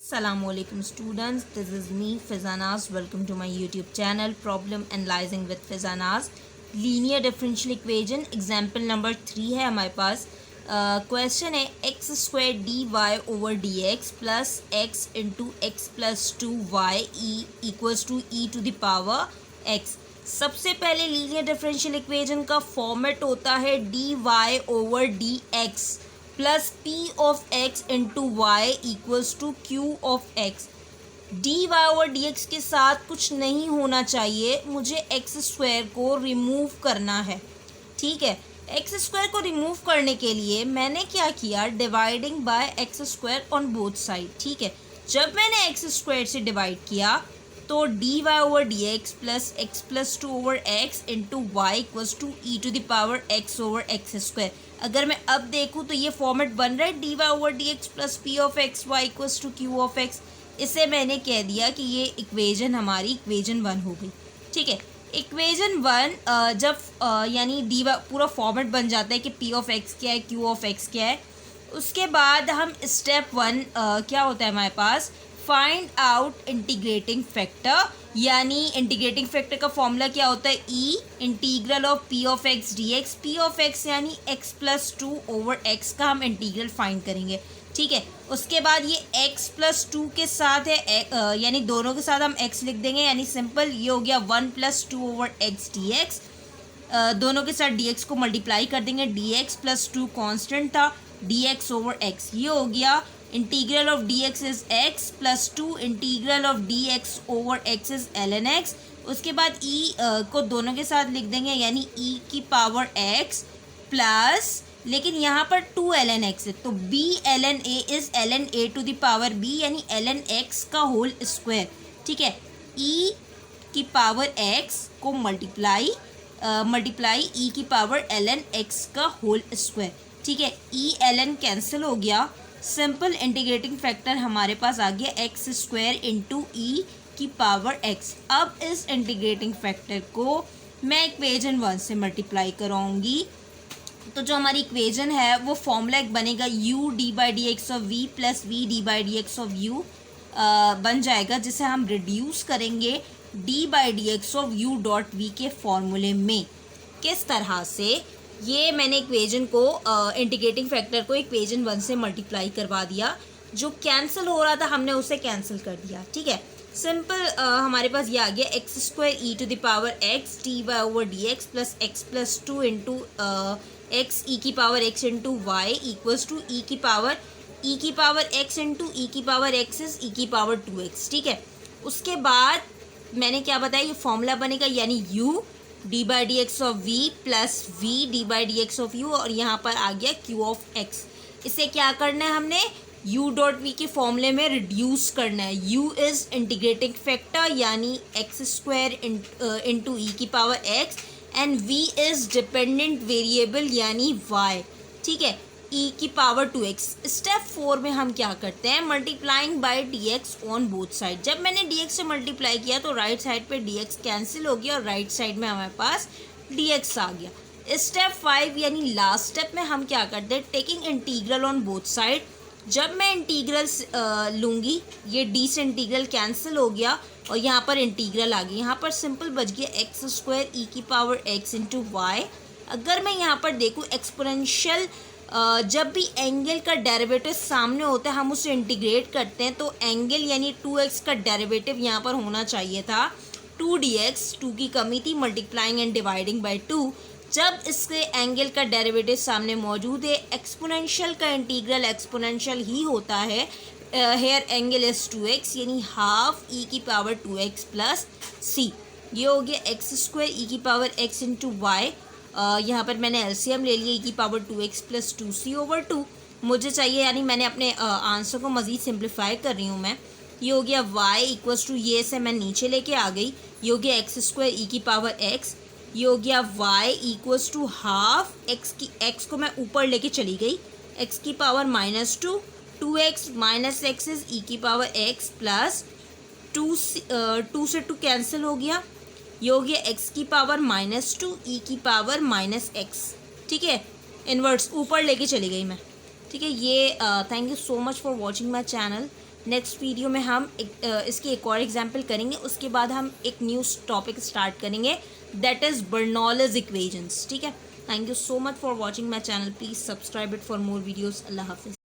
Assalamualaikum students, this is me Fizanaz. Welcome to my YouTube channel Problem Analyzing with Fizanaz. Linear differential equation example number 3 है हमारे पास. Question है x square d y over d x plus x into x plus two y equals to e to the power x. सबसे पहले linear differential equation का format होता है d y over d x plus p of x into y equals to q of x. D y over d x के साथ कुछ नहीं होना चाहिए, मुझे एक्स स्क्वायर को रिमूव करना है. ठीक है, एक्स स्क्वायर को रिमूव करने के लिए मैंने क्या किया, dividing by x square on both side. ठीक है, जब मैंने एक्स स्क्वायर से डिवाइड किया तो d y over d x plus two over x into y equals to e to the power x over x square. अगर मैं अब देखूँ तो ये फॉर्मेट बन रहा है d y over d x plus p of x y equals to q of x. इसे मैंने कह दिया कि ये इक्वेशन हमारी इक्वेशन 1 हो गई. ठीक है, इक्वेशन 1 जब यानी डी वाई पूरा फॉर्मेट बन जाता है कि पी ऑफ एक्स क्या है, क्यू ऑफ एक्स क्या है. उसके बाद हम स्टेप 1 क्या होता है हमारे पास, फाइंड आउट इंटीग्रेटिंग फैक्टर. यानी इंटीग्रेटिंग फैक्टर का फॉर्मूला क्या होता है, e integral of p of x d x. P of x यानी x plus two over x का हम इंटीग्रल फाइंड करेंगे. ठीक है, उसके बाद ये x प्लस टू के साथ है यानी दोनों के साथ हम x लिख देंगे, यानी सिंपल ये हो गया 1 plus two over x d x. दोनों के साथ dx को मल्टीप्लाई कर देंगे, dx प्लस टू कॉन्स्टेंट था, dx ओवर x ये हो गया. Integral of dx is x plus two integral of dx over x is ln x. उसके बाद को दोनों के साथ लिख देंगे, यानी e की पावर x प्लस, लेकिन यहाँ पर 2 ln x है तो b ln a is ln a to the power b यानी ln x का होल स्क्वायर. ठीक है, e की पावर x को मल्टीप्लाई e की पावर ln x का होल स्क्वायर. ठीक है, e ln कैंसिल हो गया, सिंपल इंटीग्रेटिंग फैक्टर हमारे पास आ गया एक्स स्क्वायर इंटू ई की पावर x. अब इस इंटीग्रेटिंग फैक्टर को मैं इक्वेशन 1 से मल्टीप्लाई कराऊंगी तो जो हमारी इक्वेशन है वो फॉर्मूला एक बनेगा u D by D x of v plus v D by D x of u बन जाएगा, जिसे हम रिड्यूस करेंगे d by D x of u dot v के फॉर्मूले में. किस तरह से, ये मैंने इक्वेशन को इंटीग्रेटिंग फैक्टर को इक्वेशन 1 से मल्टीप्लाई करवा दिया, जो कैंसिल हो रहा था हमने उसे कैंसिल कर दिया. ठीक है, सिंपल हमारे पास ये आ गया x square e to the power x d y over d x plus two into x e की power x into y equals to e की पावर एक्स इंटू ई की पावर एक्स इज ई की power 2x. ठीक है, उसके बाद मैंने क्या बताया, ये फॉर्मूला बनेगा यानी u D by D x of v plus v D by D x of u, और यहाँ पर आ गया q ऑफ x. इसे क्या करना है, हमने u डॉट v के फॉर्मूले में रिड्यूस करना है. u इज इंटीग्रेटिंग फैक्टर यानी एक्स स्क्वायर इंटू ई की power x and v is dependent variable यानी y. ठीक है, e की पावर 2x. स्टेप 4 में हम क्या करते हैं, multiplying by dx on both side. जब मैंने dx से मल्टीप्लाई किया तो राइट साइड पे dx कैंसिल हो गया और राइट साइड में हमारे पास dx आ गया. स्टेप 5 यानी लास्ट स्टेप में हम क्या करते हैं, taking integral on both side. जब मैं इंटीग्रल लूँगी, ये d से इंटीग्रल कैंसिल हो गया और यहाँ पर इंटीग्रल आ गई. यहाँ पर सिंपल बच गया एक्स स्क्वायर ई की पावर x इंटू वाई. अगर मैं यहाँ पर देखूँ एक्सपोनेंशियल, जब भी एंगल का डेरिवेटिव सामने होता है हम उसे इंटीग्रेट करते हैं, तो एंगल यानी 2x का डेरिवेटिव यहाँ पर होना चाहिए था 2dx. 2 की कमी थी, मल्टीप्लाइंग एंड डिवाइडिंग बाय 2. जब इसके एंगल का डेरिवेटिव सामने मौजूद है, एक्सपोनेंशियल का इंटीग्रल एक्सपोनेंशियल ही होता है. हेयर एंगल इज 2x यानी हाफ ई की पावर 2x प्लस c. ये हो गया एक्स स्क्वायर ई की पावर x इंटू वाई. यहाँ पर मैंने एलसीएम ले लिया, ई की power 2x plus 2c over 2 मुझे चाहिए, यानी मैंने अपने आंसर को मज़ीद सिंप्लीफाई कर रही हूँ मैं. ये हो गया y इक्वल्स टू, ये से मैं नीचे लेके आ गई, ये हो गया एक्स स्क्वायर ई की पावर x. ये हो गया y equals to half x को मैं ऊपर लेके चली गई, x की power -2, 2x minus x is e की पावर x प्लस 2 से 2 कैंसिल हो गया. ये हो गया x की पावर -2 ई की पावर -x. ठीक है, इनवर्ट्स ऊपर लेके चली गई मैं. ठीक है, ये thank you so much for watching my channel. Next video में हम इसकी एक और एग्जाम्पल करेंगे, उसके बाद हम एक न्यू टॉपिक स्टार्ट करेंगे, दैट इज़ बर्नौलीज इक्वेशंस। ठीक है, thank you so much for watching my channel, please subscribe it for more videos. अल्लाह हाफिज़।